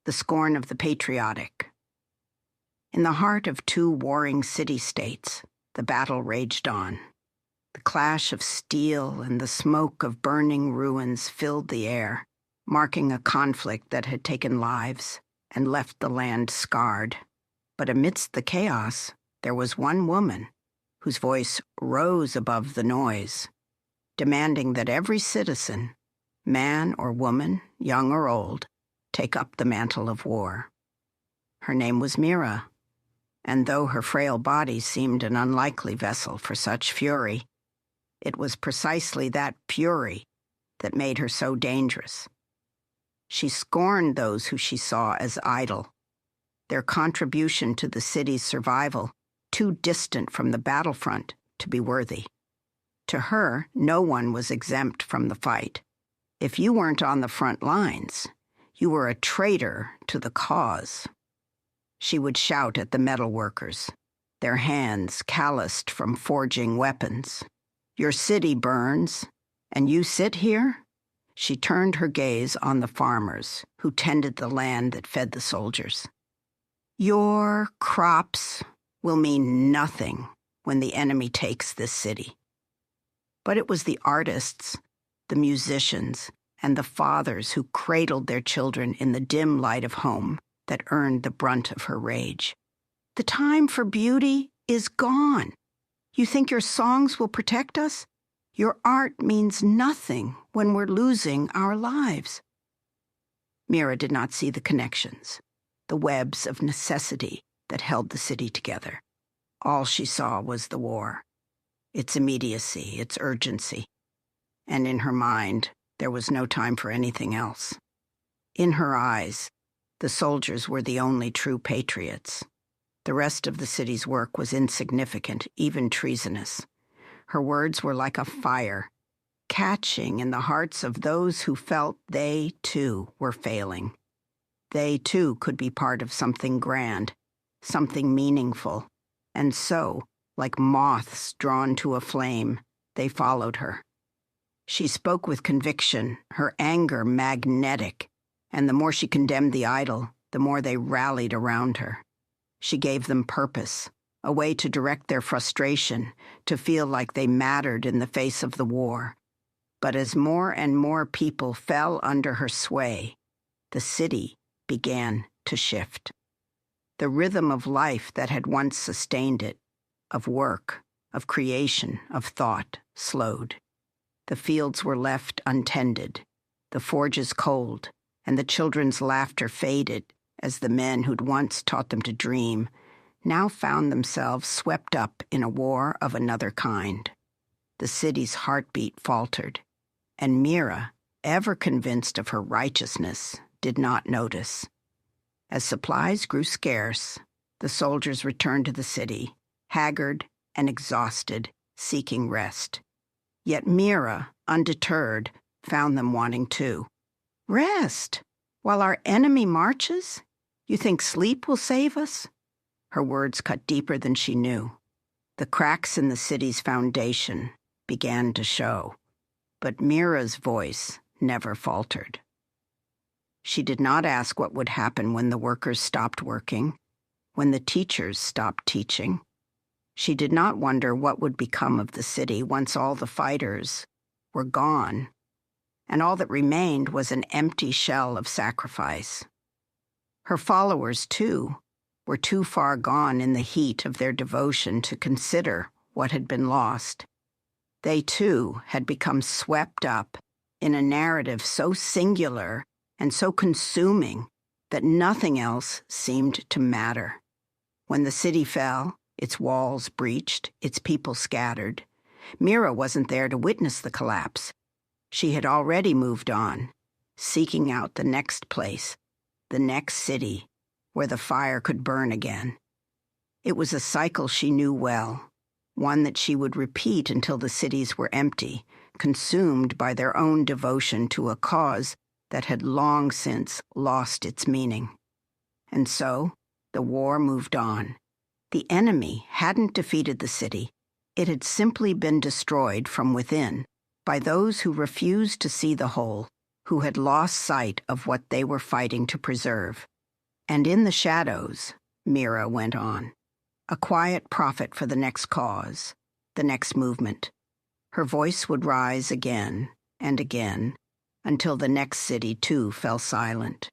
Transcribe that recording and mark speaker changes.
Speaker 1: the scorn of the patriotic. In the heart of two warring city-states, the battle raged on. The clash of steel and the smoke of burning ruins filled the air, marking a conflict that had taken lives and left the land scarred. But amidst the chaos, there was one woman whose voice rose above the noise, demanding that every citizen, man or woman, young or old, take up the mantle of war. Her name was Mira, and though her frail body seemed an unlikely vessel for such fury, it was precisely that fury that made her so dangerous. She scorned those who she saw as idle, their contribution to the city's survival too distant from the battlefront to be worthy. To her, no one was exempt from the fight. If you weren't on the front lines, you were a traitor to the cause. She would shout at the metal workers, their hands calloused from forging weapons. Your city burns, and you sit here? She turned her gaze on the farmers who tended the land that fed the soldiers. Your crops will mean nothing when the enemy takes this city. But it was the artists, the musicians, and the fathers who cradled their children in the dim light of home that earned the brunt of her rage. The time for beauty is gone. You think your songs will protect us? Your art means nothing when we're losing our lives. Mira did not see the connections, the webs of necessity that held the city together. All she saw was the war, its immediacy, its urgency. And in her mind, there was no time for anything else. In her eyes, the soldiers were the only true patriots. The rest of the city's work was insignificant, even treasonous. Her words were like a fire, catching in the hearts of those who felt they, too, were failing. They, too, could be part of something grand, something meaningful. And so, like moths drawn to a flame, they followed her. She spoke with conviction, her anger magnetic, and the more she condemned the idle, the more they rallied around her. She gave them purpose, a way to direct their frustration, to feel like they mattered in the face of the war. But as more and more people fell under her sway, the city began to shift. The rhythm of life that had once sustained it, of work, of creation, of thought, slowed. The fields were left untended, the forges cold, and the children's laughter faded as the men who'd once taught them to dream now found themselves swept up in a war of another kind. The city's heartbeat faltered, and Mira, ever convinced of her righteousness, did not notice. As supplies grew scarce, the soldiers returned to the city, haggard and exhausted, seeking rest. Yet Mira, undeterred, found them wanting too. Rest? While our enemy marches? You think sleep will save us? Her words cut deeper than she knew. The cracks in the city's foundation began to show, but Mira's voice never faltered. She did not ask what would happen when the workers stopped working, when the teachers stopped teaching. She did not wonder what would become of the city once all the fighters were gone, and all that remained was an empty shell of sacrifice. Her followers, too, were too far gone in the heat of their devotion to consider what had been lost. They, too, had become swept up in a narrative so singular and so consuming that nothing else seemed to matter. When the city fell, its walls breached, its people scattered, Mira wasn't there to witness the collapse. She had already moved on, seeking out the next place, the next city, where the fire could burn again. It was a cycle she knew well, one that she would repeat until the cities were empty, consumed by their own devotion to a cause that had long since lost its meaning. And so, the war moved on. The enemy hadn't defeated the city. It had simply been destroyed from within by those who refused to see the whole, who had lost sight of what they were fighting to preserve. And in the shadows, Mira went on, a quiet prophet for the next cause, the next movement. Her voice would rise again and again, until the next city, too, fell silent.